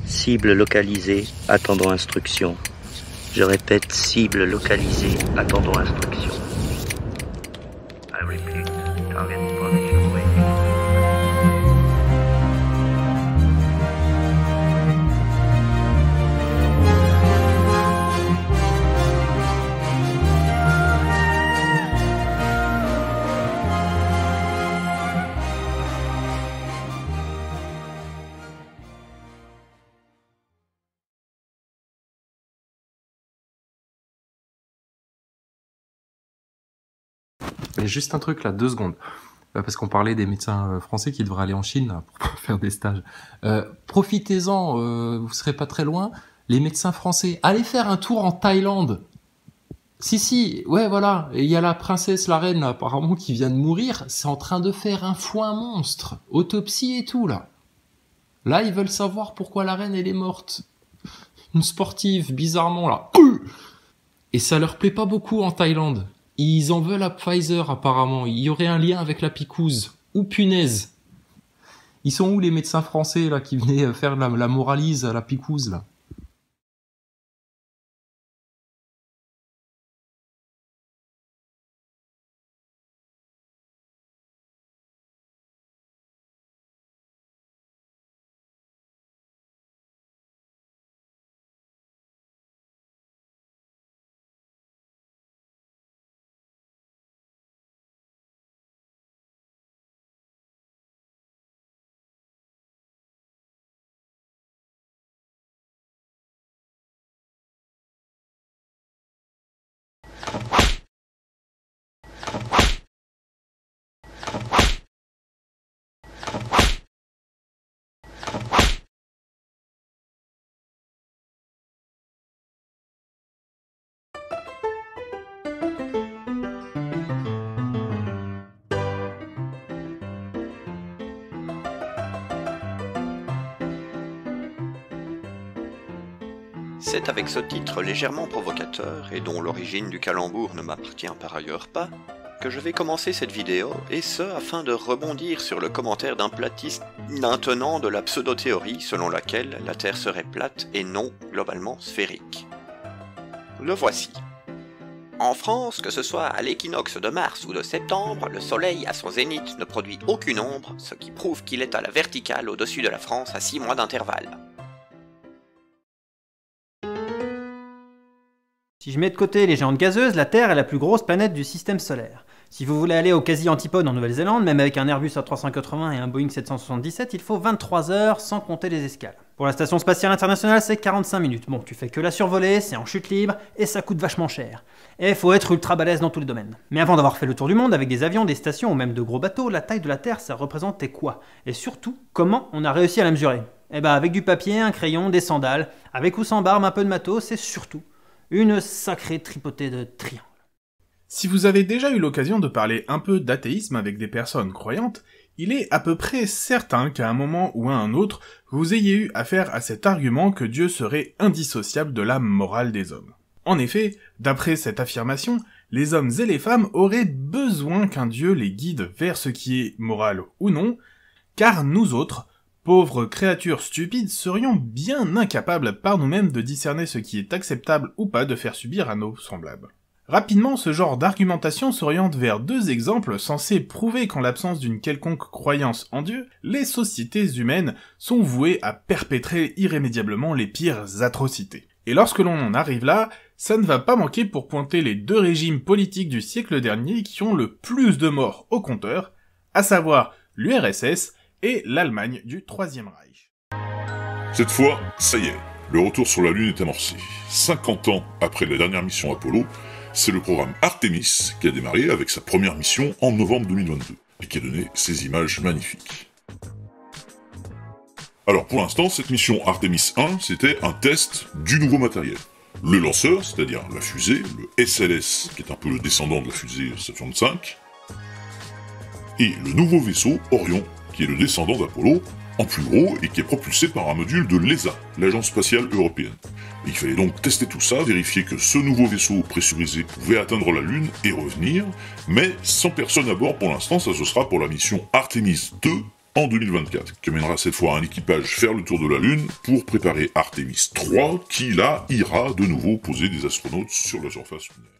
Cible localisée, attendons instruction. Je répète, cible localisée, attendons instruction. I repeat, target position waiting. Mais juste un truc là, 2 secondes. Parce qu'on parlait des médecins français qui devraient aller en Chine là, pour faire des stages. Profitez-en, vous serez pas très loin. Les médecins français, allez faire un tour en Thaïlande. Si, ouais, voilà. Et il y a la princesse, la reine, là, apparemment, qui vient de mourir. C'est en train de faire un foin monstre. Autopsie et tout, là. Là, ils veulent savoir pourquoi la reine, elle est morte. Une sportive, bizarrement, là. Et ça leur plaît pas beaucoup en Thaïlande. Ils en veulent à Pfizer, apparemment. Il y aurait un lien avec la picouse. Ou punaise. Ils sont où, les médecins français, là, qui venaient faire la moralise à la picouse, là? C'est avec ce titre légèrement provocateur, et dont l'origine du calembour ne m'appartient par ailleurs pas, que je vais commencer cette vidéo, et ce afin de rebondir sur le commentaire d'un platiste maintenant de la pseudo-théorie selon laquelle la Terre serait plate et non globalement sphérique. Le voici. En France, que ce soit à l'équinoxe de mars ou de septembre, le soleil à son zénith ne produit aucune ombre, ce qui prouve qu'il est à la verticale au-dessus de la France à 6 mois d'intervalle. Si je mets de côté les géantes gazeuses, la Terre est la plus grosse planète du système solaire. Si vous voulez aller au quasi-antipode en Nouvelle-Zélande, même avec un Airbus A380 et un Boeing 777, il faut 23 heures sans compter les escales. Pour la station spatiale internationale, c'est 45 minutes. Bon, tu fais que la survoler, c'est en chute libre, et ça coûte vachement cher. Et faut être ultra balèze dans tous les domaines. Mais avant d'avoir fait le tour du monde avec des avions, des stations ou même de gros bateaux, la taille de la Terre, ça représentait quoi? Et surtout, comment on a réussi à la mesurer? Eh ben avec du papier, un crayon, des sandales, avec ou sans barbe, un peu de matos, c'est surtout une sacrée tripotée de triangles. Si vous avez déjà eu l'occasion de parler un peu d'athéisme avec des personnes croyantes, il est à peu près certain qu'à un moment ou à un autre, vous ayez eu affaire à cet argument que Dieu serait indissociable de la morale des hommes. En effet, d'après cette affirmation, les hommes et les femmes auraient besoin qu'un Dieu les guide vers ce qui est moral ou non, car nous autres, pauvres créatures stupides, serions bien incapables par nous-mêmes de discerner ce qui est acceptable ou pas de faire subir à nos semblables. Rapidement, ce genre d'argumentation s'oriente vers 2 exemples censés prouver qu'en l'absence d'une quelconque croyance en Dieu, les sociétés humaines sont vouées à perpétrer irrémédiablement les pires atrocités. Et lorsque l'on en arrive là, ça ne va pas manquer pour pointer les 2 régimes politiques du siècle dernier qui ont le plus de morts au compteur, à savoir l'URSS et l'Allemagne du Troisième Reich. Cette fois, ça y est, le retour sur la Lune est amorcé. 50 ans après la dernière mission Apollo, c'est le programme Artemis qui a démarré avec sa première mission en novembre 2022, et qui a donné ces images magnifiques. Alors pour l'instant, cette mission Artemis 1, c'était un test du nouveau matériel. Le lanceur, c'est-à-dire la fusée, le SLS, qui est un peu le descendant de la fusée Saturn V, et le nouveau vaisseau Orion, qui est le descendant d'Apollo, en plus gros, et qui est propulsé par un module de l'ESA, l'Agence Spatiale Européenne. Et il fallait donc tester tout ça, vérifier que ce nouveau vaisseau pressurisé pouvait atteindre la Lune et revenir, mais sans personne à bord pour l'instant, ça ce sera pour la mission Artemis 2, en 2024, qui amènera cette fois un équipage faire le tour de la Lune pour préparer Artemis 3, qui là ira de nouveau poser des astronautes sur la surface lunaire.